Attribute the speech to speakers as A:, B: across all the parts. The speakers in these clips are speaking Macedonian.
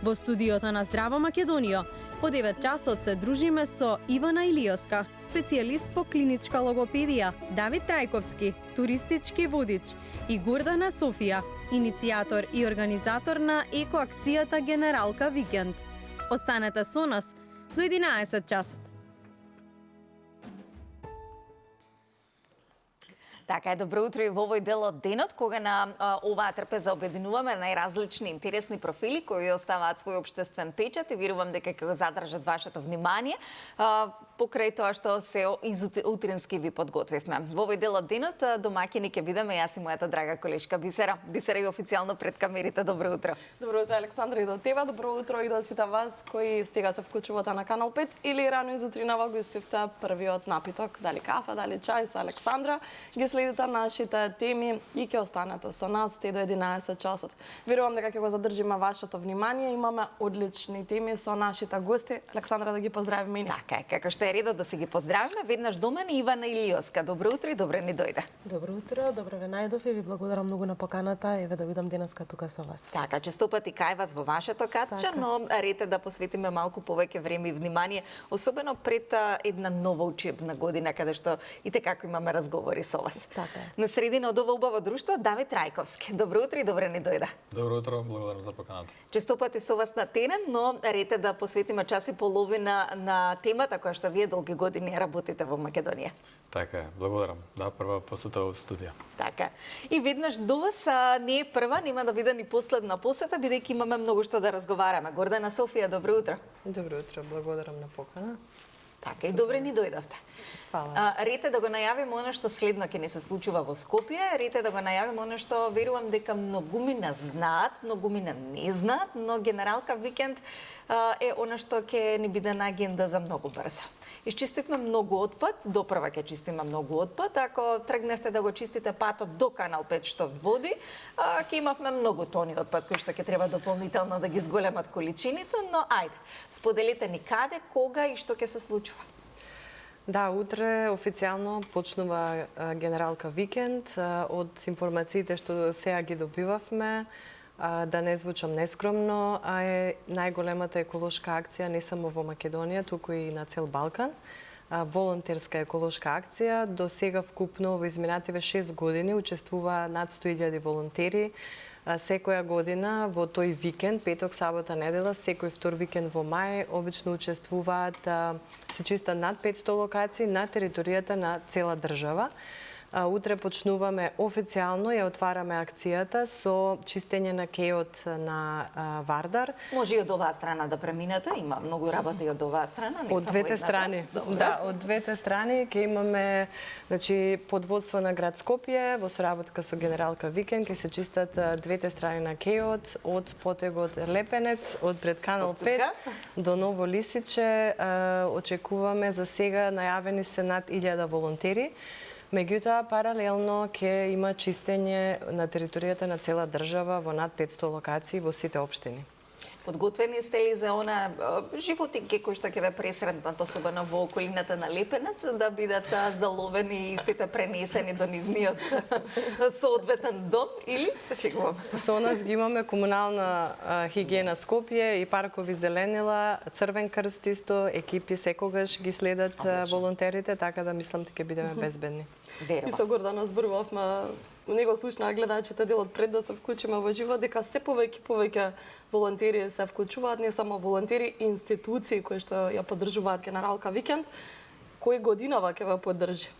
A: Во студиото на Здраво Македонија, по 9 часот се дружиме со Ивана Илиоска, специјалист по клиничка логопедија, Давид Трајковски, туристички водич, и Гордана Софија, иницијатор и организатор на екоакцијата Генералка Викенд. Останете со нас до 11 часот.
B: Така е, добро утро и во овој дел од денот, кога на оваа трпеза обединуваме најразлични интересни профили кои оставаат свој општествен печат и верувам дека ќе го задржат вашето внимание покрај тоа што се утрински ви подготвивме. Во овој дел од денот домаќини ќе бидеме јас и мојата драга колешка Бисера. Бисера е официјално пред камерите. Добро утро.
C: Добро утро, Александра, и до тебе. Добро утро и до сите вас кои сега се вклучувате на Канал 5 или рано изутринава го испивте првиот напиток, дали кафе, дали чај со Александра. Ги следите нашите теми и ќе останете со нас те до 11 часот. Верувам дека ќе го задржиме вашето внимание. Имаме одлични теми со нашите гости. Александра, да ги поздравиме и ние.
B: Така е, како што е редот да се ги поздравиме, веднаш до мене Ивана Илиоска. Добро утро и добре ни дојде.
D: Добро утро, добро ве најдов и ви благодарам многу на поканата. Еве да бидам денеска тука со вас.
B: Така, честопати кај вас во вашето катче, но ред е да посветиме малку повеќе време и внимание, особено пред една нова учебна година, каде што и како имаме разговори со вас.
D: Така е.
B: На средина од ова убаво друштво, Давид Трајковски. Добро утро и добре ни дојде.
E: Добро утро, благодарам за поканата.
B: Честопати со вас на терен, но ред е да посветиме час и половина на темата која што вие долги години работите во Македонија.
E: Така е, благодарам. Да, прва посета во студија.
B: Така. И веднаш до вас не е прва, нема да биде ни последна посета, бидејќи имаме многу што да разговараме. Гордана Софија, добро утро.
F: Добро утро, благодарам на покана.
B: Така, и добре ни дојдовте.
F: Фала.
B: Ред е да го најавиме оно што следно ќе не се случува во Скопје, ред е да го најавиме оно што верувам дека многумина знаат, многумина не знаат, но Генералка Викенд е оно што ќе ни биде на агенда за многу брзо. Изчистивме многу отпад, допрва ќе чистиме многу отпад, ако тргневте да го чистите патот до Канал 5 што води, ќе имавме многу тони отпад кои што ќе треба дополнително да ги зголемат количините, но ајде, споделете ни каде, кога и што ќе се случува.
F: Да, утре официјално почнува Генералка Викенд. Од информациите што сега ги добивавме, да не звучам нескромно, е најголемата еколошка акција не само во Македонија, туку и на цел Балкан. Волонтерска еколошка акција. До сега вкупно во изминативе 6 години учествува над 100.000 волонтери. Секоја година во тој викенд, петок, сабота, недела, секој втор викенд во мај, обично учествуваат, се чистат над 500 локации на територијата на цела држава. Утре почнуваме официјално, ја отвараме акцијата со чистење на кејот на Вардар.
B: Може и од оваа страна да преминете, има многу работа и од оваа страна, не
F: од
B: само
F: двете
B: едната.
F: страни. Да, од двете страни ќе имаме, значи, под водство на град Скопје, во соработка со Генералка Викенд ќе се чистат двете страни на кејот, од потегот Лепенец, од пред Канал 5 до Ново Лисиче. Очекуваме за сега најавени се над 1000 волонтери. Меѓутоа, паралелно ќе има чистење на територијата на цела држава во над 500 локации во сите општини.
B: Подготвени сте ли за она животинки кои што ќе ве пресретнат, особено во околината на Лепенец, да бидат заловени и истите пренесени до нивниот соодветен дом, или се шегувам?
F: Со нас ги имаме комунална хигиена Скопје и паркови зеленила, Црвен крст исто, екипи секогаш ги следат волонтерите, така да мислам дека ќе бидеме безбедни.
C: И со Гордана зборувавме, него слушнаа гледачите делот пред да се вклучиме во живот, дека се повеќе волонтери се вклучуваат, не само волонтери, институции кои што ја поддржуваат Генералка Викенд. Кој годинава ќе ве поддржи?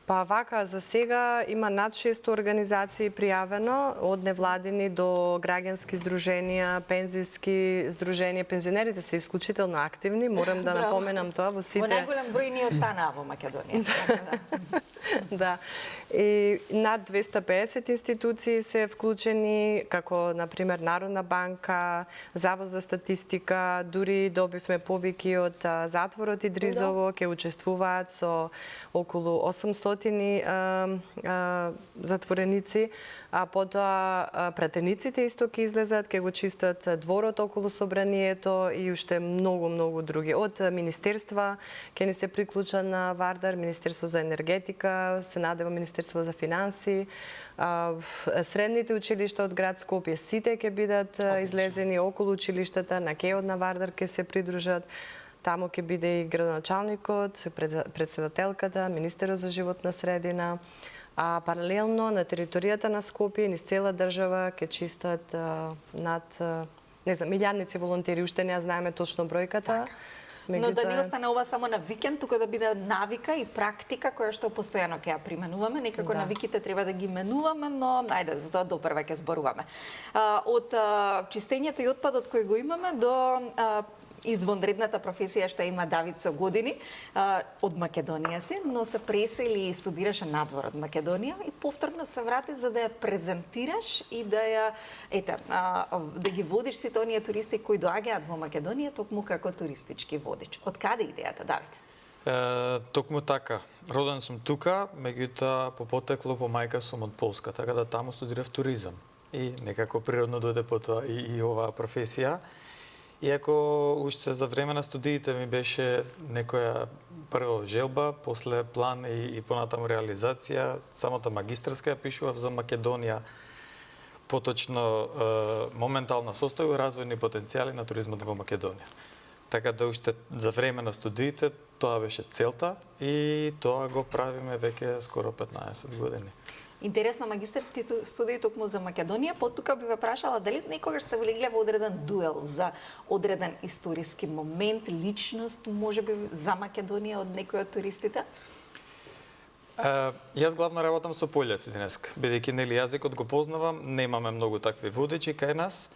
F: Па вака, за сега има над 600 организации пријавено, од невладини до граѓански здруженија, пензиски здруженија. Пензионерите се исклучително активни, морам да напоменам тоа во сите.
B: Во најголем број ни останаа во Македонија.
F: Да. И над 250 институции се вклучени, како например Народна банка, Завод за статистика, дури добивме повики од затворот Идризово, ќе учествуваат со околу 800 затвореници, а потоа пратениците исто ќе излезат, ќе го чистат дворот околу собранието и уште многу други. Од министерства ќе ни се приклучат на Вардар, Министерство за енергетика, се наде во Министерство за финанси. Средните училишта од град Скопје сите ќе бидат излезени околу училиштата, на Кејот на Вардар ќе се придружат. Таму ќе биде и градоначалникот, председателката, министерот за животна средина. А паралелно на територијата на Скопје низ цела држава ќе чистат над илјадници волонтери, уште не ја знаеме точно бројката.
B: Но да не остане ова само на викенд, тука да биде навика и практика која што постојано ќе ја применуваме. Некако навиките треба да ги менуваме, но ајде, за тоа допрва ќе зборуваме. Од чистењето и отпадот кој го имаме до извонредната професија што има Давид со години, од Македонија си, но се пресели и студираше надвор од Македонија и повторно се врати за да ја презентираш и да ја да ги водиш сите оние туристи кои доаѓаат во Македонија токму како туристички водич. Од каде идејата, Давид?
E: Токму така. Роден сум тука, меѓутоа по потекло по мајка сум од Полска, така да таму студирав туризам. И некако природно дојде потоа и оваа професија. Иако уште за време на студиите ми беше некоја прво желба, после план и понатаму реализација, самата магистарска ја пишував за Македонија, поточно моментална состојба и развојни потенцијали на туризмот во Македонија. Така да уште за време на студиите тоа беше целта и тоа го правиме веќе скоро 15 години.
B: Интересно, магистерски студии токму за Македонија, потука би ве прашала дали некогаш сте влегле во одреден дуел за одреден историски момент, личност, можеби за Македонија од некој од туристите?
E: Јас главно работам со пољаци денеска, бидејќи нели јазикот го познавам, немаме многу такви водичи кај нас.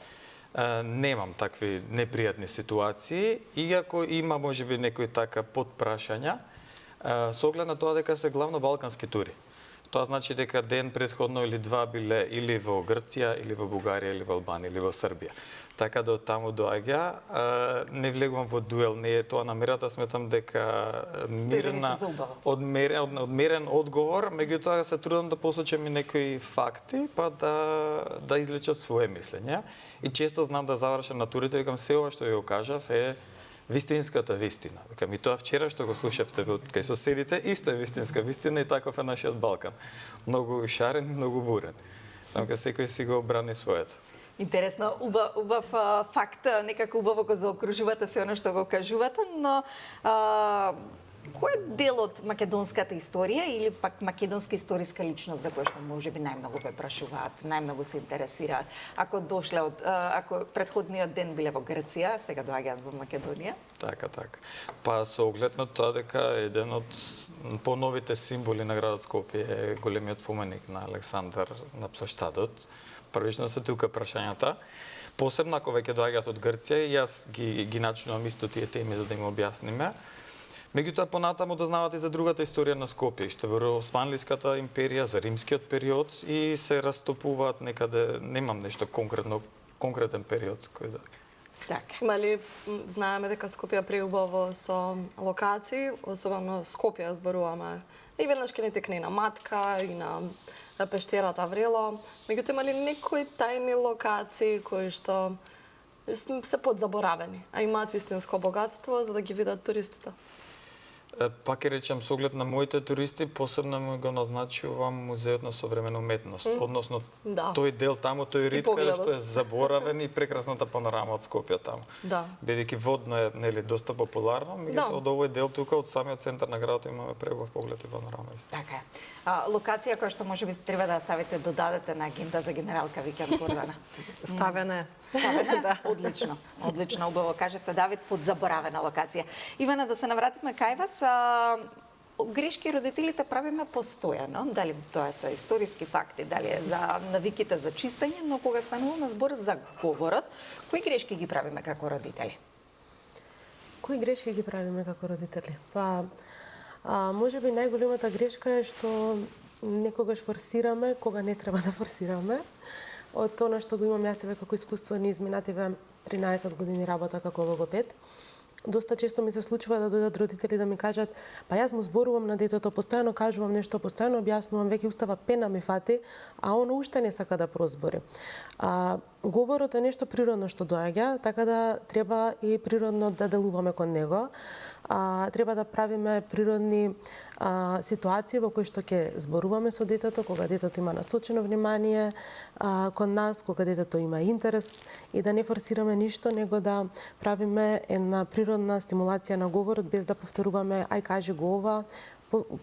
E: Немам такви непријатни ситуации, иако има можеби некои така подпрашања, со оглед на тоа дека се главно балкански тури. Тоа значи дека ден претходно или два биле или во Грција, или во Бугарија, или во Албанија, или во Србија. Така да од таму доаѓа, не влегувам во дуел, не е тоа намерата, сметам дека одмерен одговор, меѓутоа се трудам да посочам и некои факти, па да излечат своje мислења. И често знам да завршам на турите, викам се ова што ја кажав е вистинската вистина. Викам и тоа вчера што го слушавте кај соседите, исто е вистинска вистина и таков е нашиот Балкан. Многу шарен, многу бурен. Така секој си го брани своето.
B: Интересно, убав факт, некако убаво го заокружувате се оно што го кажувате, но кој е дел од македонската историја или пак македонска историска личност за која што можеби најмногу ве прашуваат, најмногу се интересираат? Ако дошле ако претходниот ден биле во Грција, сега доаѓаат во Македонија?
E: Така. Па со оглед на тоа дека еден од поновите символи на градот Скопје е големиот споменик на Александар на плоштадот. Првично се тука прашањата. Посебно ако веќе доаѓаат од Грција, јас ги начинувам исто тие теми за да им објасниме. Меѓутоа понатаму дознавате за другата историја на Скопје, што во Османлиската империја, за римскиот период и се растопуваат некаде, немам нешто конкретен период кој да.
B: Така.
C: Имали, знаеме дека Скопје преубаво со локации, особено Скопје зборуваме. И веднаш ке ни текне на Матка и на пештерата Врело. Меѓутоа имали некои тајни локации кои што се подзаборавени, а имаат вистинско богатство за да ги видат туристите.
E: Пак ќе речем, со оглед на моите туристи, посебно го назначувам Музеот на современа уметност, односно тој дел таму, тој рид каде што е заборавен и прекрасната панорама од Скопје таму.
C: Да.
E: Бидејќи водно е нели доста популарно, меѓутоа од овој дел тука од самиот центар на градот имаме преубав поглед и панорама исто.
B: Така е. Локација која што можеби треба да ставите, додадете на агенда за генералка Викенд Гордана.
F: Ставена е.
B: Ставена? Одлично. Одлично, убаво кажавте, Давид, подзаборавена локација. Ивана, да се навратиме кај вас, грешки родителите правиме постојано, дали тоа се историски факти, дали е за навиките за чистење, но кога стануваме збор за говорот, кои грешки ги правиме како родители?
D: Кои грешки ги правиме како родители? Па, можеби најголемата грешка е што некогаш форсираме кога не треба да форсираме. Од тоа што го имам јас како искуство низ минативе 13 години работа како логопед. Доста често ми се случува да дојдат родители да ми кажат: "Па јас му зборувам на детето, постојано кажувам нешто, постојано објаснувам, веќе устава пена ми фати, а он уште не сака да прозбори." Говорот е нешто природно што доаѓа, така да треба и природно да делуваме кон него. Треба да правиме природни ситуации во кои што ќе зборуваме со детето, кога детето има насочено внимание кон нас, кога детето има интерес и да не форсираме ништо, него да правиме една природна стимулација на говорот без да повторуваме ај кажи го ова,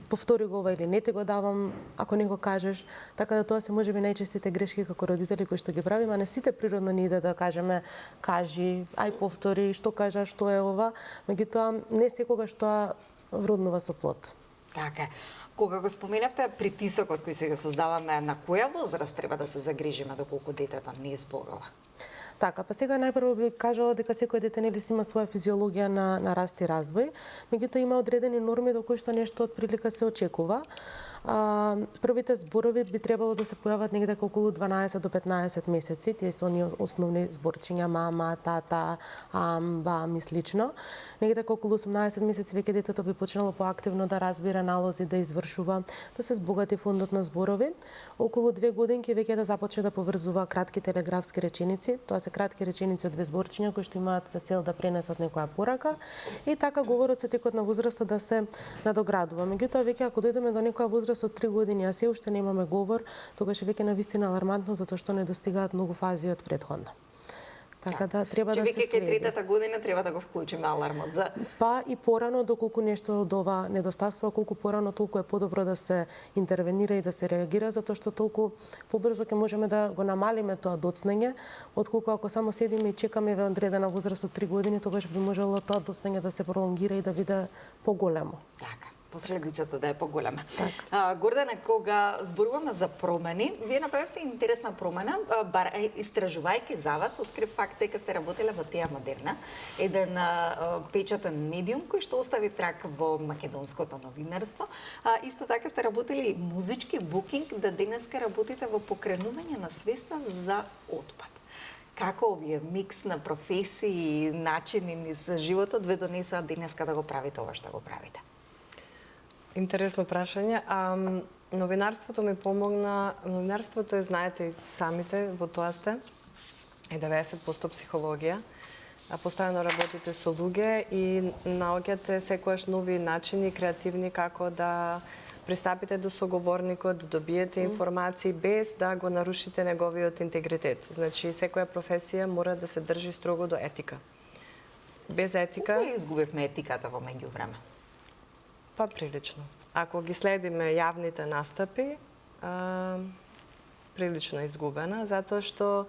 D: повтори го ова или не те го давам ако не го кажеш. Така да тоа се можеби најчестите грешки како родители кои што ги правиме, а не сите природно ни иде да кажеме кажи, ај повтори, што кажа, што е ова, меѓутоа не секогаш тоа вроднува со плод.
B: Така. Кога го споменавте притисокот кој се го создаваме, на која возраст треба да се загрижиме доколку детето не зборува?
D: Така, па сега најпрво би кажала дека секој дете нели си има своја физиологија на раст и развој, меѓутоа има одредени норми до кои што нешто од прилика се очекува. Првите зборови би требало да се појават негде околу 12 до 15 месеци, тие се оние основни зборчиња мама, тата, бам и слично. Негде околу 18 месеци веќе детето би почнало поактивно да разбира налози, да извршува, да се збогати фондот на зборови. Околу 2 годинки веќе да започне да поврзува кратки телеграфски реченици. Тоа се кратки реченици од 2 зборчиња кои што имаат за цел да пренесат некоја порака и така говорот со текот на возраста да се надоградува. Меѓутоа веќе ако дојдеме до некоја возраст од 3 години, а се уште немаме говор, тогаш е веќе навистина алармантно затоа што не достигаат многу фази од претходно. Така да треба да се следи.
B: Веќе третата година треба да го вклучиме алармот за
D: Па и порано доколку нешто од ова недостасува, колку порано толку е подобро да се интервенира и да се реагира, затоа што толку побрзо ќе можеме да го намалиме тоа доцнење, отколку ако само седиме и чекаме во одредена возраст од 3 години, тогаш би можело тоа доцнење да се пролонгира и да биде поголемо.
B: Така, последицата да е поголема.
D: Така.
B: Гордана, кога зборуваме за промени, вие направивте интересна промена, бар истражувајќи за вас, открив факт дека сте работеле во Теа Модерна, еден печатен медиум кој што остави трак во македонското новинарство. Исто така сте работели музички букинг, да денеска работите во покренување на свеста за отпад. Како овие микс на професии и начини низ животот ве донесоа денеска да го правите ова што го правите?
F: Интересно прашање. Новинарството ми помогна. Новинарството е, знаете и самите, во тоа сте, е 90% психологија. Постојано работите со луѓе и наоѓате секојаш нови начини, креативни, како да пристапите до соговорникот, да добиете информации без да го нарушите неговиот интегритет. Значи, секоја професија мора да се држи строго до етика. Без етика...
B: Кога изгубивме етиката во меѓувреме?
F: Па прилично. Ако ги следиме јавните настапи, прилично изгубена, затоа што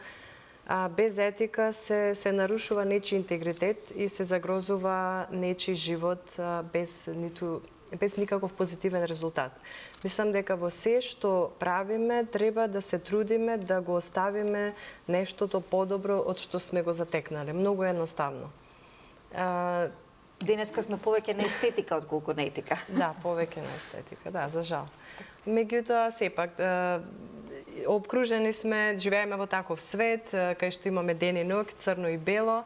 F: без етика се нарушува нечи интегритет и се загрозува нечи живот без никаков позитивен резултат. Мислам дека во се што правиме треба да се трудиме да го оставиме нештото подобро од што сме го затекнале. Многу едноставно.
B: Денеска сме повеќе на естетика отколку на етика.
F: Да, повеќе на естетика, да, за жал. Меѓутоа, сепак, обкружени сме, живееме во таков свет, кај што имаме ден и ноќ, црно и бело,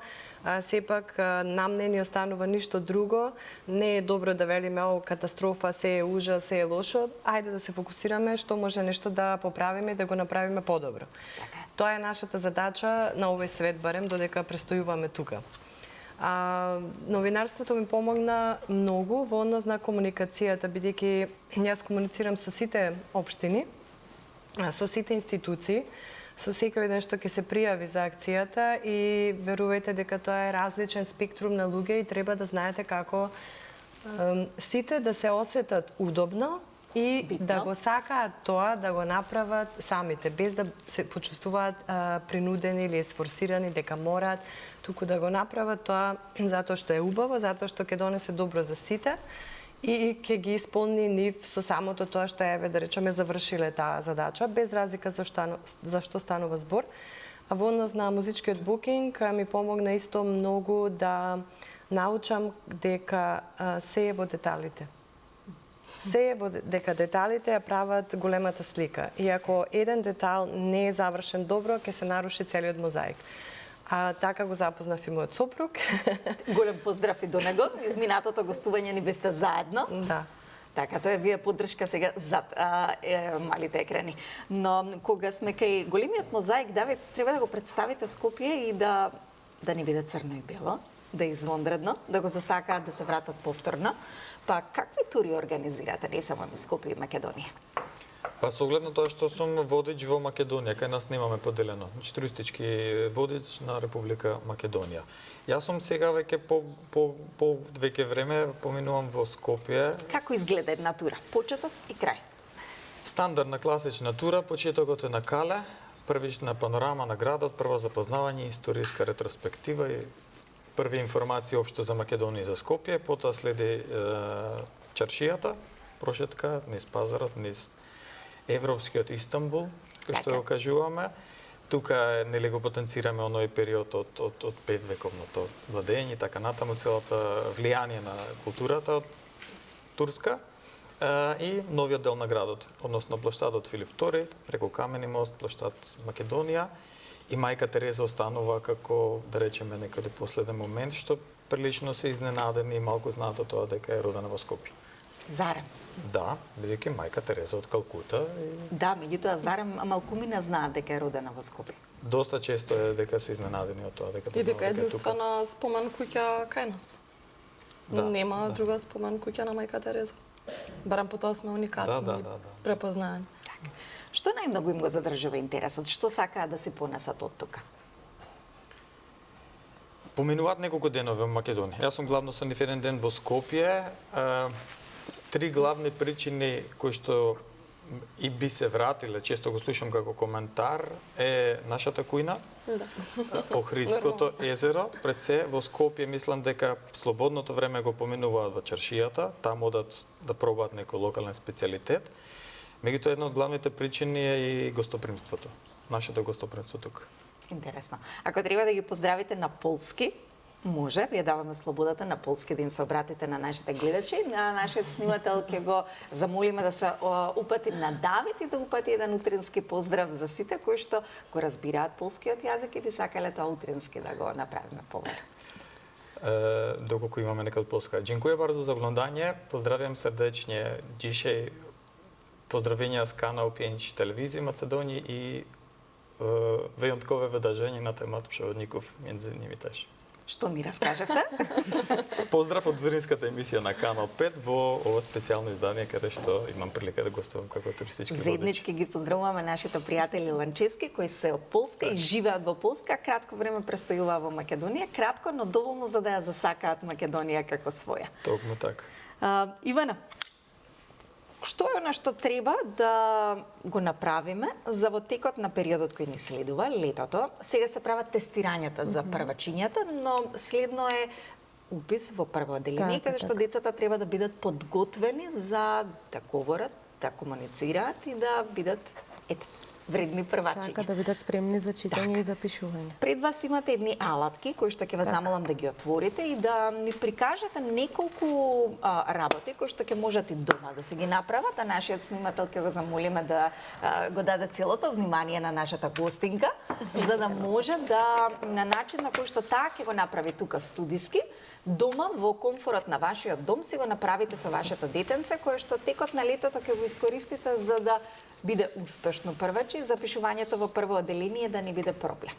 F: сепак нам не ни останува ништо друго. Не е добро да велиме о катастрофа, се е ужас, се е лошо. Ајде да се фокусираме што може нешто да поправиме и да го направиме подобро. Тоа е нашата задача на овој свет, барем додека престојуваме тука. Новинарството ми помогна многу во однос на комуникацијата, бидејќи јас комуницирам со сите општини, со сите институции, со секој ден што ќе се пријави за акцијата и верувајте дека тоа е различен спектрум на луѓе и треба да знаете како сите да се осетат удобно и да го сакаат тоа да го направат самите, без да се почувствуваат принудени или сфорсирани дека мораат, туку да го направат тоа затоа што е убаво, затоа што ќе донесе добро за сите и ќе ги исполни нив со самото тоа што еве да речеме завршиле таа задача, без разлика за што станува збор. А во однос на музичкиот букинг ми помогна исто многу да научам дека се е во деталите. Се е дека деталите ја прават големата слика. И ако еден детал не е завршен добро, ќе се наруши целиот мозаик. Така го запознав и мојот сопруг.
B: Голем поздрав и до него. Изминатото гостување ни бевте заедно.
F: Да.
B: Така, тоа е вие поддршка сега зад малите екрани. Но кога сме кај големиот мозаик, Давид, треба да го представите Скопје и да не биде црно и бело. да е извонредно, да го засакаат да се вратат повторно. Па какви тури организирате, не само во Скопје и Македонија?
E: Па со оглед на тоа што сум водич во Македонија, кај нас немаме поделено, значи туристички водич на Република Македонија. Јас сум сега веќе по веќе време поминувам во Скопје.
B: Како изгледа една тура? Почеток и крај.
E: Стандардна класична тура, почетокот е на Кале, првична панорама на градот, прво запознавање, историска ретроспектива и први информации општо за Македонија и за Скопје, потоа следи чаршијата, прошетка низ пазарот, низ европскиот Истанбул, кој што го кажуваме. Тука нели го потенцираме оној период од 5 вековното владење и така натаму, целата влијание на културата од турска и новиот дел на градот, односно плоштадот Филип II, преку Камени мост, плоштад Македонија и Мајка Тереза останува како, да речеме, некаде последен момент, што прилично се изненадени и малку знаат од тоа дека е родена во Скопје.
B: Зарем.
E: Да, бидејќи Мајка Тереза од Калкута.
B: Да, меѓутоа зарем малкумина знаат дека е родена во Скопје.
E: Доста често е дека се изненадени од тоа дека
C: И дека е единствена спомен куќа кај нас.
E: Да,
C: Нема друга спомен куќа на Мајка Тереза. Барам по тоа сме уникатни и препознаени.
B: Што најмногу им го задржува интересот? Што сакаат да си понесат од тука?
E: Поминуваат неколку денови во Македонија. Јас сум главно со нив еден ден во Скопје. Три главни причини кои што и би се вратиле, често го слушам како коментар, е нашата кујна, Охридското езеро. Пред се, во Скопје мислам дека слободното време го поминуваат во чаршијата, таму одат да пробаат некој локален специјалитет. Меѓутоа, една од главните причини е и гостопримството. Нашето гостопримство тука.
B: Интересно. Ако треба да ги поздравите на полски, може, вие даваме слободата на полски да им се обратите на нашите гледачи. На нашиот снимател ќе го замолиме да се упати на Давид и да упати еден утрински поздрав за сите кои што го разбираат полскиот јазик и би сакале тоа утрински да го направиме поверо.
E: Доколку имаме нека од Полска. Dziękuję bardzo za oglądanie. Pozdrawiam serdecznie. Dzisiaj pozdrowienia z kanału 5 Telewizji Macedonii i wyjątkowe wydarzenie na temat przewodników, między innymi też.
B: Што ни раскажавте?
E: Поздрав од утринската емисија на Канал 5 во ова специјално издание каде што имам прилика да гостувам како туристички водич.
B: Заеднички ги поздравуваме нашите пријатели ланчески кои се од Полска и живеат во Полска, кратко време престојуваат во Македонија, кратко, но доволно за да ја засакаат Македонија како своја.
E: Токму така.
B: Ивана, што е она што треба да го направиме за во текот на периодот кој ни следува, летото? Сега се прават тестирањата за првачињата, но следно е упис во прво одделение, каде што децата треба да бидат подготвени за да говорат, да комуницираат и да бидат вредни првачиња.
D: Така, да бидат спремни за читање и запишување.
B: Пред вас имате едни алатки кои што ќе ве замолам да ги отворите и да ни прикажете неколку работи кои што ќе можат и дома да се ги направат, а нашиот снимател ќе го замолиме да го даде целото внимание на нашата гостинка, за да може да на начин на кој што таа ќе го направи тука студиски, дома во комфорот на вашиот дом си го направите со вашето детенце кое што текот на летото ќе го искористите за да биде успешно првачи, запишувањето во прво одделение да не биде проблем.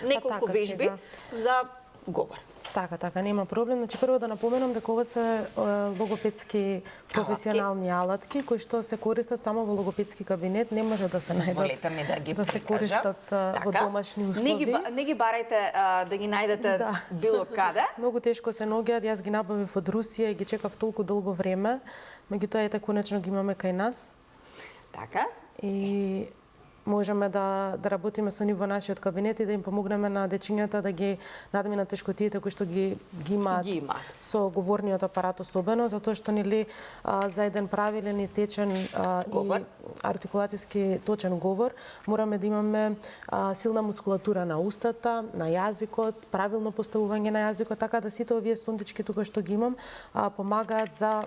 B: Неколку вежби за говор.
D: Така, нема проблем. Значи, прво да напоменам дека ова се логопедски професионални алатки кои што се користат само во логопедски кабинет, не може да се најдат да се користат во домашни услови.
B: Не ги барајте да ги најдете било каде.
D: Многу тешко се наоѓаат, јас ги набавив од Русија и ги чекав толку долго време, меѓутоа ете конечно ги имаме кај нас.
B: Така.
D: И можеме да работиме со нив во нашиот кабинет и да им помогнеме на дечињата да ги надминат тешкотиите кои што ги имаат со говорниот апарат, особено затоа што нели за еден правилен и течен и артикулацијски точен говор мораме да имаме силна мускулатура на устата, на јазикот, правилно поставување на јазикот, така да сите овие сондички тука што ги имам помагаат за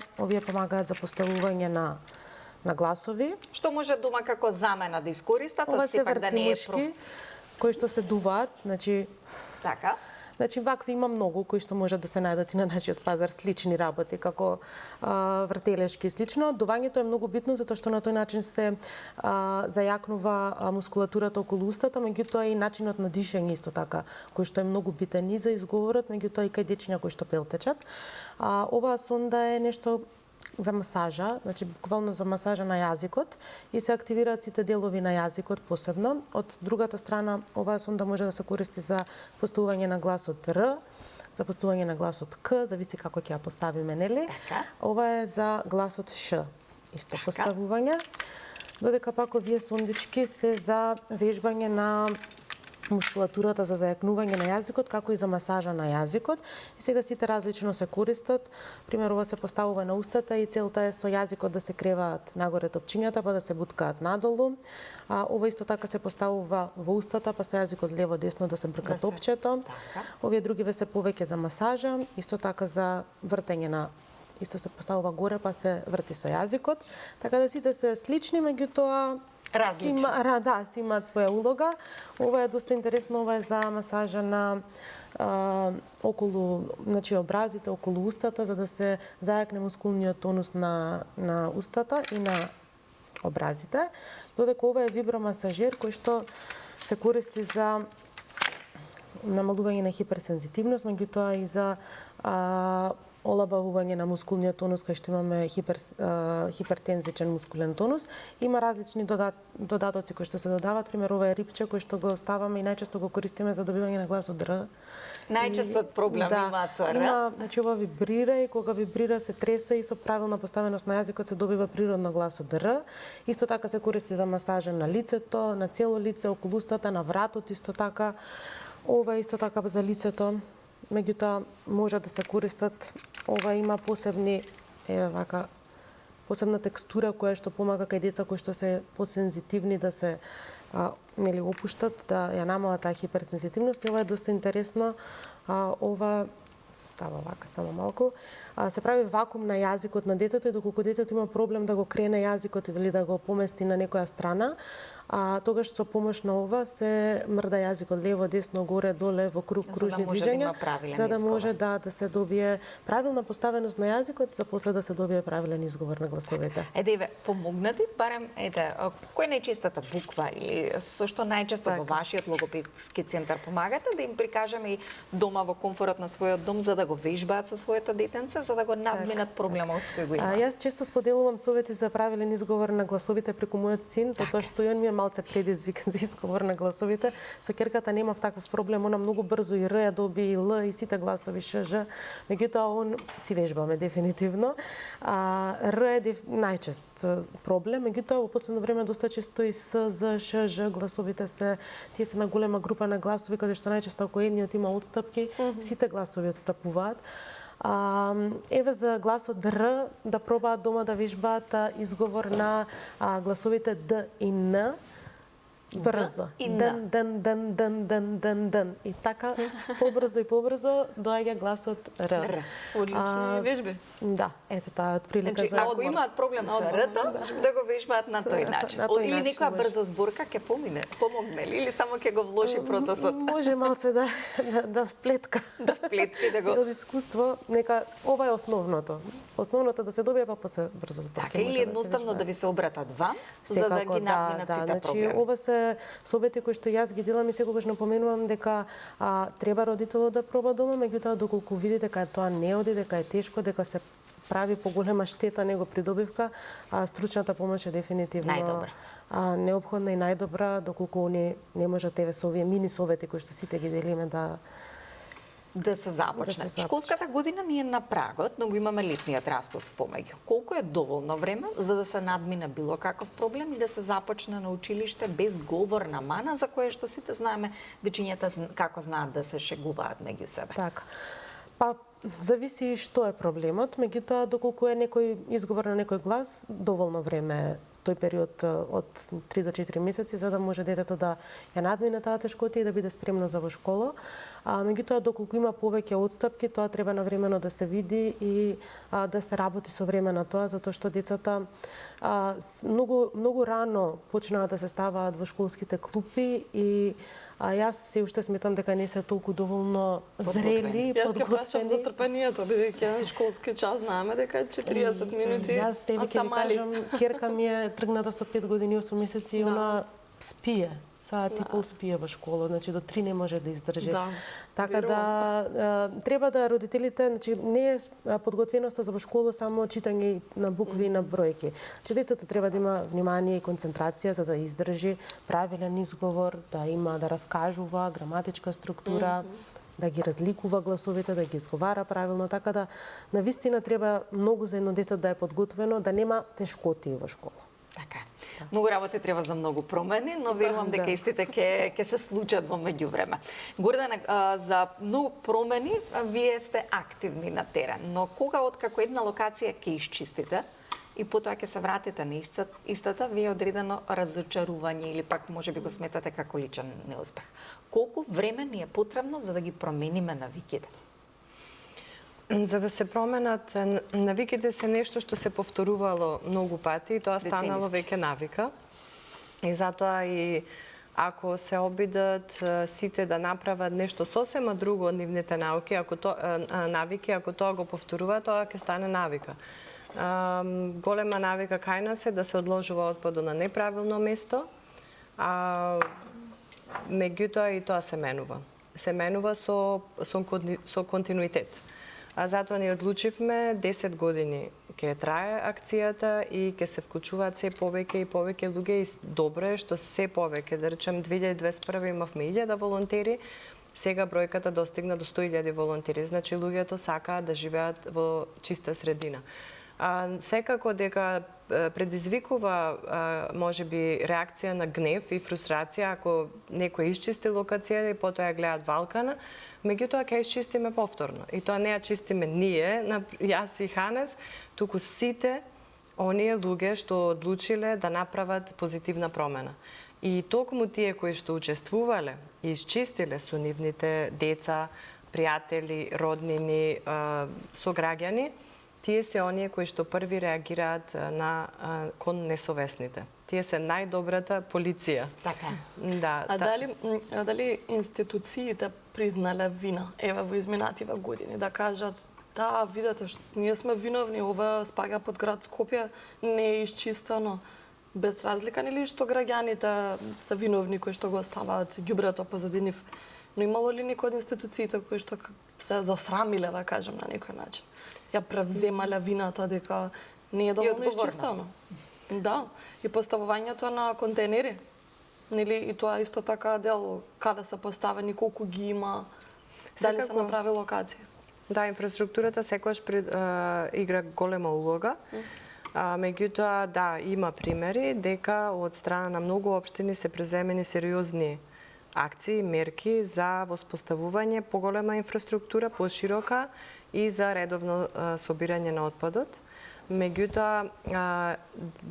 D: поставување на гласови.
B: Што може дома како замена да искористат,
D: ова се
B: сепак да не е
D: кои што се дуваат, значи
B: така.
D: Значи, вакви има многу кои што може да се најдат и на нашиот пазар, слични работи, како вртелешки и слично. Дувањето е многу битно, затоа што на тој начин се зајакнува мускулатурата околу устата, меѓутоа и начинот на дишење исто така, кој што е многу битен и за изговорот, меѓутоа и кај дечиња кои што пелтечат. Оваа сонда е нешто за масажа, значи буквално за масажа на јазикот и се активираат сите делови на јазикот посебно. Од другата страна, оваа сонда може да се користи за поставување на гласот Р, за поставување на гласот К, зависи како ќе ја поставиме, нели?
B: Така.
D: Ова е за гласот Ш, исто поставување. Додека пак овие сондички се за вежбање на мускулатурата за зајакнување на јазикот, како и за масажа на јазикот. И сега сите различно се користат. Пример, ова се поставува на устата и целта е со јазикот да се креваат нагоре топчињата, па да се буткаат надолу. Ова исто така се поставува во устата, па со јазикот лево-десно да се брка топчето. Овие другиве се повеќе за масажа, исто така за вртење на исто се поставува горе, па се врти со јазикот. Така да сите се слични, меѓутоа
B: различни.
D: Си имаат своја улога. Ова е доста интересно, ова е за масажа на околу, значи образите, околу устата, за да се зајакне мускулниот тонус на устата и на образите. Додека ова е вибромасажер кој што се користи за намалување на хиперсензитивност, меѓутоа и за олабавување на мускулниот тонус, кај што имаме хипертензичен мускулен тонус. Има различни додатоци кои што се додаваат. Пример, ова е рипче кој што го ставаме и најчесто го користиме за добивање на гласот Р.
B: Најчесто проблем имаат со Р.
D: Значи ова вибрира и кога вибрира се тресе и со правилна поставеност на јазикот се добива природно гласот Р. Исто така се користи за масажа на лицето, на цело лице, околу устата, на вратот исто така. Ова е исто така за лицето. Меѓутоа може да се користат, ова има посебни, посебна текстура која што помага кај деца кои што се посензитивни да се нели опуштат, да ја намалат таа хиперсензитивност. И ова е доста интересно. Ова се става вака само малку. Се прави вакуум на јазикот на детето и доколку детето има проблем да го крене јазикот или да го помести на некоја страна, тогаш со помош на ова се мрда јазикот лево, десно, горе, доле, во круг, кружни движења, за да може да се добие правилна поставеност на јазикот, за после да се добие правилен изговор на гласовите.
B: Еве, помогнати барем, кој е најчестата буква или со што најчесто во вашиот логопедски центар помагате да им прикажеме и дома во комфорот на својот дом за да го вежбаат со своето детенце, за да го надминат проблемот кој го има?
D: Јас често споделувам совети за правилен изговор на гласовите преку мојот син, затоа што и он ми е малце предизвик за изговор на гласовите. Со ќерката немав таков проблем, она многу брзо и Р ја доби, и Л, и сите гласови Ш, Ж. Меѓутоа, он си вежбаме дефинитивно. Р е најчест проблем, меѓутоа, во последно време доста често и С, З, Ш, Ж гласовите тие се на голема група на гласови, каде што најчесто ако едниот има отстапки, сите гласови отстапуваат. Еве за гласот Р да пробаат дома да вежбаат изговор на гласовите Д и Н брзо. Дн. И така побрзо и побрзо доаѓа гласот Р.
C: Одлични вежби.
D: Да, ете таа отприлика
B: Значи,
D: за
B: ако имаат проблем со Р-то, да го вежбаат на тој начин. Или некоја брзо зборка ќе помогне или само ќе го влоши процесот?
D: Може малце да вплетка.
B: Да вплетки да го.
D: Од искуство, нека ова е основното. Основното да се добие, па после брзо зборка.
B: Така, или едноставно да ви се обратат вам, за да ги надминат сите проблеми.
D: Ова се совети кои што јас ги делам и секогаш напоменувам дека треба родителот да проба дома, меѓутоа доколку види дека тоа не оди, дека е тешко, дека се прави поголема штета него придобивка, стручната помош е дефинитивно
B: најдобра.
D: Неопходна и најдобра, доколку не можете со овие мини совети кои што сите ги делиме
B: да се започне. Школската година ни е на прагот, но го имаме летниот распуст помеѓу. Колку е доволно време за да се надмине било каков проблем и да се започне на училиште без говорна мана за кое што сите знаеме дечињата како знаат да се шегуваат меѓу себе?
D: Така. Па зависи што е проблемот, меѓутоа доколку е некој изговор на некој глас, доволно време е тој период од 3 до 4 месеци за да може детето да ја надмине таа тешкотија и да биде спремно за во школа. Меѓутоа доколку има повеќе отстапки, тоа треба навремено да се види и да се работи со време на тоа, затоа што децата многу рано почнуваат да се ставаат во школските клупи и Јас се уште сметам дека не се толку доволно зрели,
C: Јас ќе прашам за
D: подготвени.
C: трпението, бидејќи на школски час знаеме дека е 40 минути.
D: Јас тебе ќе ви кажам, ќерка ми е тргната со 5 години и 8 месеци и она спие. Саат и пол спие во школа, значи до 3 не може да издржи.
C: Да,
D: Така да треба да родителите, значи не е подготвеноста за во школа само читање на букви и на бројки. Че детето треба да има внимание и концентрација за да издржи правилен изговор, да има да раскажува граматичка структура, да ги разликува гласовите, да ги изговара правилно, така да навистина треба многу за едно дете да е подготвено, да нема тешкоти во школа.
B: Така. Многу работи треба за многу промени, но верувам дека истите ќе се случат во меѓувреме. Гордана, за многу промени вие сте активни на терен, но кога откако една локација ќе исчистите и потоа ќе се вратите на истата, вие одредено разочарување или пак можеби го сметате како личен неуспех. Колку време ни е потребно за да ги промениме навиките?
F: За да се променат навиките се нешто што се повторувало многу пати и тоа станало веќе навика. И затоа и ако се обидат сите да направат нешто сосема друго од нивните навики, ако тоа го повторува, тоа ќе стане навика. Голема навика кај нас е да се одложува отпадот на неправилно место, меѓутоа и тоа се менува. Се менува со континуитет. А затоа ни одлучивме 10 години ќе трае акцијата и ќе се вклучуваат се повеќе и повеќе луѓе и добро е што се повеќе, да речем 2021 имавме 1000 волонтери, сега бројката достигна до 100.000 волонтери, значи луѓето сакаат да живеат во чиста средина. Секако дека предизвикува можеби реакција на гнев и фрустрација ако некој исчисти локацијата и потоа ја гледаат валкана, меѓутоа ќе исчистиме повторно. И тоа не ја чистиме ние, јас и Ханес, туку сите оние луѓе што одлучиле да направат позитивна промена. И токму тие кои што учествувале и исчистиле со нивните деца, пријатели, роднини, сограѓани, тие се оние кои што први реагираат кон несовесните. Тие се најдобрата полиција.
B: Така.
C: Да. Дали институциите признале вина ева во изминатива години да кажат да, видете што ние сме виновни, ова спага под град Скопје, не е исчистено без разлика, или што граѓаните се виновни кои што го оставаат ѓубрето позади нив. Но имало ли некој од институциите кои што се засрамиле, да кажем, на некој начин? Ја превземале вината дека не е доволно исчистено. Да, и поставувањето на контейнери. Нели и тоа исто така дел каде се поставени, колку ги има, дали се направи локација.
F: Да, инфраструктурата секогаш игра голема улога. Меѓутоа, да, има примери дека од страна на многу општини се преземени сериозни акции, мерки за воспоставување поголема инфраструктура, поширока и за редовно собирање на отпадот. Меѓутоа,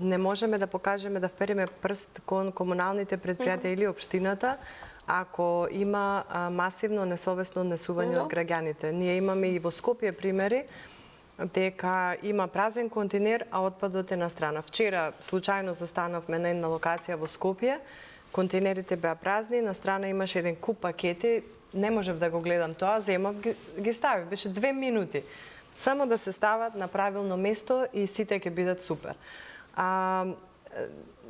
F: не можеме да покажеме да впериме прст кон комуналните предпријатија или општината ако има масивно несовесно однесување од граѓаните. Ние имаме и во Скопје примери дека има празен континер, а отпадот е на страна. Вчера случајно застанавме на една локација во Скопје, контейнерите беа празни, на страна имаше еден куп пакети, не можев да го гледам тоа, земав, ги ставив, беше 2 минути. Само да се стават на правилно место и сите ќе бидат супер.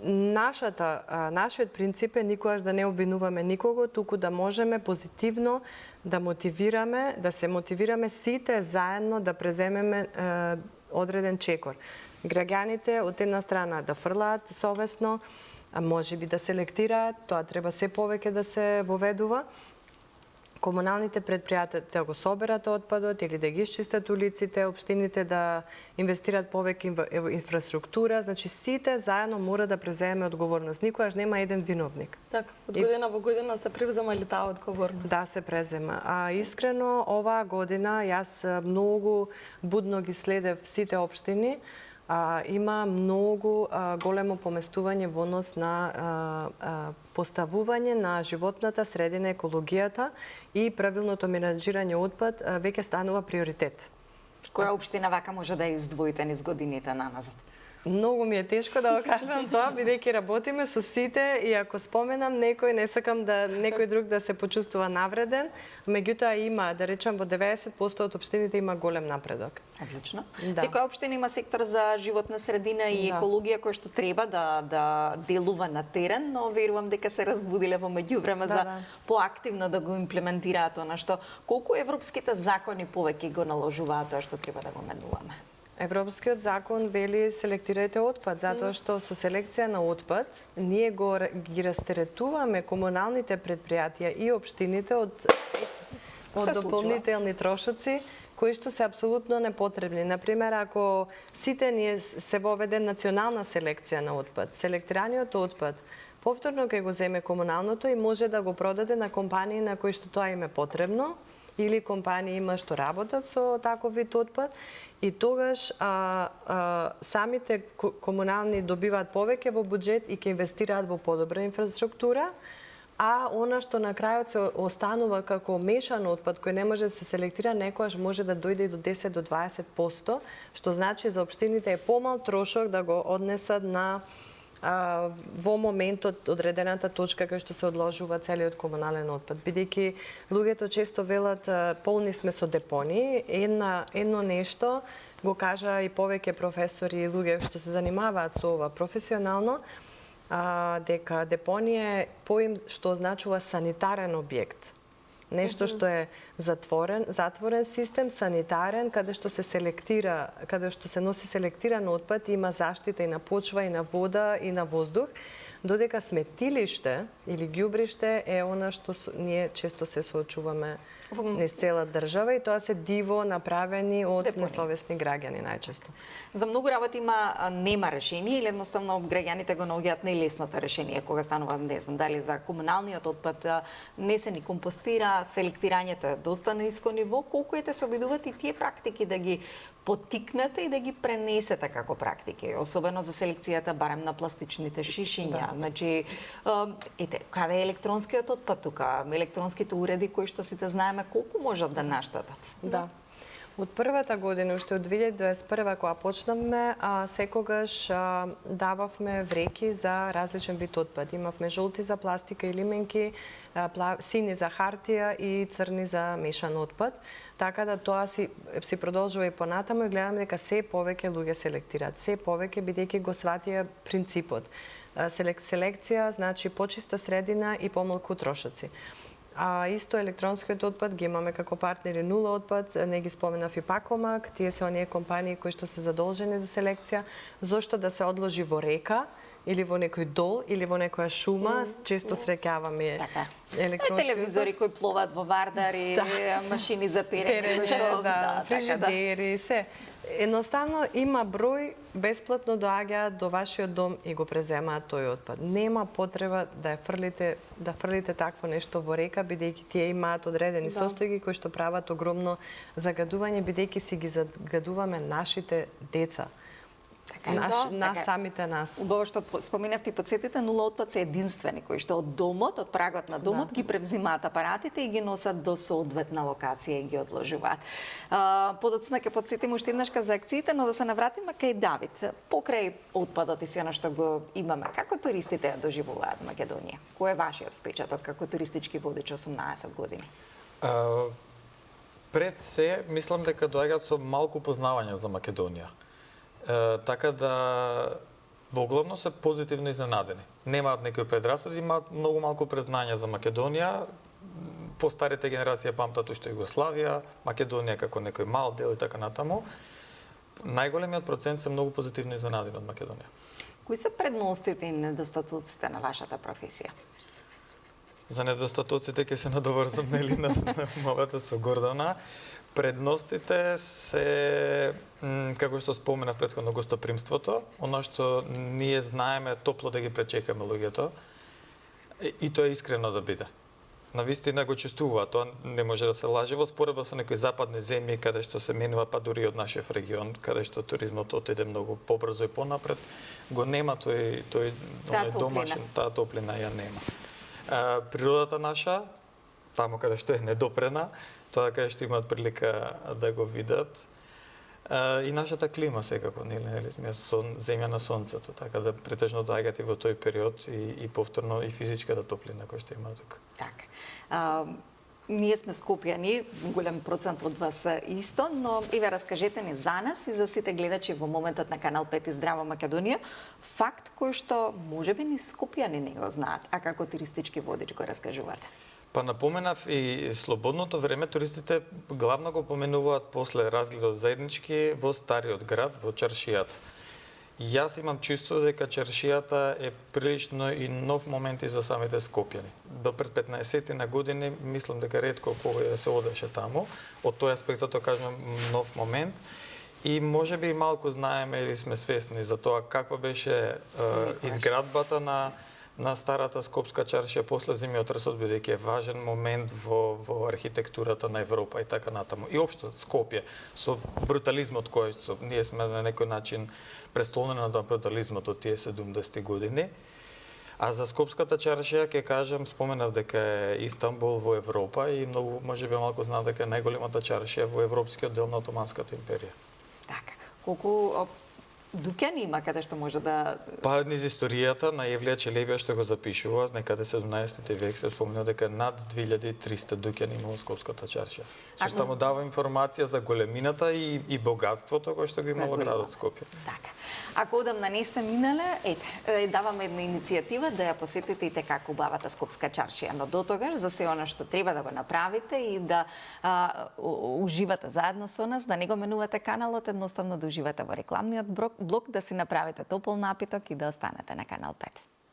F: Нашиот принцип е никогаш да не обвинуваме никого, туку да можеме позитивно да мотивираме, да се мотивираме сите заедно да преземеме одреден чекор. Граѓаните од една страна да фрлаат совесно, можеби да селектираат, тоа треба се повеќе да се воведува. Комуналните предпријатија да го соберат отпадот или да ги исчистат улиците, општините да инвестираат повеќе во инфраструктура, значи сите заедно мора да преземеме одговорност. Никогаш нема еден виновник.
C: Така, од година во година се превзема ли таа одговорност?
F: Да, се презема. Искрено, оваа година јас многу будно ги следев сите општини. Има многу големо поместување во однос на поставување на животната средина, екологијата и правилното менаџирање отпад веќе станува приоритет.
B: Која општина вака може да ја издвоите низ годините наназад?
F: Многу ми е тешко да го кажам тоа, бидејќи работиме со сите и ако споменам некој, не сакам да некој друг да се почувствува навреден, меѓутоа има, да речам, во 90% од општините има голем напредок.
B: Одлично.
F: Да.
B: Секоја општина има сектор за животна средина и екологија кој што треба да делува на терен, но верувам дека се разбудиле во меѓувреме за поактивно да го имплементираат она што колку европските закони повеќе го наложуваат тоа што треба да го менуваме.
F: Европскиот закон вели селектирајте отпад, затоа што со селекција на отпад ние ги растеретуваме комуналните предпријатија и општините од дополнителни трошоци кои што се апсолутно непотребни. Например, ако сите ние се воведе национална селекција на отпад, селектираниот отпад повторно ќе го земе комуналното и може да го продаде на компании на кои што тоа им е потребно или компании има што работат со таков вид отпад и тогаш самите комунални добиваат повеќе во буџет и ќе инвестираат во подобра инфраструктура, а она што на крајот се останува како мешан отпад кој не може да се селектира, некојаш може да дојде и до 10 до 20%, што значи за општините е помал трошок да го однесат на во моментот одредената точка кај што се одложува целиот комунален отпад. Бидејќи луѓето често велат полни сме со депонии, едно нешто го кажа и повеќе професори и луѓе што се занимаваат со ова професионално, дека депонија е поим што означува санитарен објект. Нешто што е затворен систем, санитарен, каде што се селектира, каде што се носи селектиран отпад, има заштита и на почва, и на вода, и на воздух, додека сметилиште или ѓубриште е она што ние често се соочуваме низ цела држава и тоа се диво направени од несовесни граѓани најчесто.
B: За многу работи нема решение или едноставно граѓаните го наоѓаат најлесното решение кога станува, не знам, дали за комуналниот отпад не се ни компостира, селектирањето е доста ниско ниво, колку се обидуваат и тие практики да ги поттикнете и да ги пренесете како практики, особено за селекцијата барем на пластичните шишиња. Значи, ете, каде е електронскиот отпад тука? Електронските уреди кои што сите знаеме колку можат да наштетат?
F: Да. Од првата година, уште од 2021 кога почнавме, секогаш дававме вреки за различен вид отпад. Имавме жолти за пластика и лименки, сини за хартија и црни за мешан отпад. Така да тоа си продолжува и понатаму и гледаме дека се повеќе луѓе селектираат. Се повеќе бидејќи го сватија принципот. Селекција значи почиста средина и помалку трошоци. А исто електронскиот отпад ги имаме како партнери Нула отпад, не ги споменав и Пакомак, тие се оние компании кои што се задолжени за селекција, зошто да се одложи во река или во некој дол или во некоја шума, често среќаваме електронски
B: телевизори кои пловат во Вардар и машини за перење кои што
F: фрижидери, се. Едноставно има број бесплатно доаѓаат до вашиот дом и го преземаат тој отпад. Нема потреба да фрлите такво нешто во река, бидејќи тие имаат одредени состојки кои што прават огромно загадување, бидејќи си ги загадуваме нашите деца. Самите нас.
B: Убаво што споменавте и подсетите, Нула отпад се единствени кои што од домот, од прагот на домот ги превзимаат апаратите и ги носат до соодветна локација и ги одложуваат. Подоцна ќе подсетиме уште еднаш за акциите, но да се навратиме кај Давид. Покрај отпадот и се она што го имаме, како туристите ја доживуваат Македонија? Кој е вашиот впечаток како туристички водич 18 години?
E: Пред се, мислам дека доаѓаат со малку познавање за Македонија. Така да воглавно се позитивно изненадени. Немаат некои предрасуди, имаат многу малку презнање за Македонија. По старите генерација памтат уште Југославија, Македонија како некој мал дел и така натаму. Најголемиот процент се многу позитивно изненадени од Македонија.
B: Кои се предностите и недостатоците на вашата професија?
E: За недостатоците ќе се надоврзам нели на мовата со Гордана. Предностите се, како што споменав претходно, гостопримството, оно што ние знаеме топло да ги пречекаме луѓето, и тоа е искрено да биде. Навистина го чувствува, тоа не може да се лаже во споредба со некои западни земји каде што се менува, па дури од нашиот регион, каде што туризмот отиде многу побрзо и понапред, го нема тој домашен, таа топлина ја нема. Природата наша, таму каде што е недопрена, тоа каде што имаат прилика да го видат. И нашата клима секако, нели сме земја на сонцето, така да претежно доаѓате во тој период и повторно и физичката топлина која што има тука.
B: Така. Ние сме скопјани, голем процент од вас исто, но еве раскажете ни за нас и за сите гледачи во моментот на Канал 5 и Здрава Македонија, факт кој што можеби ни скопјани не го знаат, а како туристички водич го раскажувате.
E: Па напоменав и слободното време туристите главно го поменуваат после разгледот заеднички во стариот град, во чаршијата. Јас имам чувство дека чаршијата е прилично и нов момент и за самите скопјани. До пред 15 на години мислам дека ретко кога да се одеше таму. Од тој аспект затоа кажам нов момент. И можеби малку знаеме или сме свесни за тоа каква беше изградбата на старата скопска чаршија после земјотресот, бидејќи е важен момент во архитектурата на Европа и така натаму. И општо Скопје со брутализмот кој ние сме на некој начин престолнени на брутализмот од тие 70 години. А за скопската чаршија ќе кажам, споменав дека е Истанбул во Европа и многу можеби малку знаат дека е најголемата чаршија во европскиот дел на Отоманската империја.
B: Така. Колку дуќани има каде што може да...
E: Па низ историјата на Евлија Челебија што го запишува, некаде 17 век се спомнува дека над 2300 дуќани има во скопската чаршија. Со што му дава информација за големината и богатството кој што го имало градот Скопје.
B: Така. Ако одамна не сте минале, даваме една иницијатива да ја посетите и како убавата скопска чаршија, но до тогаш за се она што треба да го направите и да уживате заедно со нас, да не го менувате каналот, едноставно да уживате во рекламниот блок, да си направите топол напиток и да останете на Канал 5.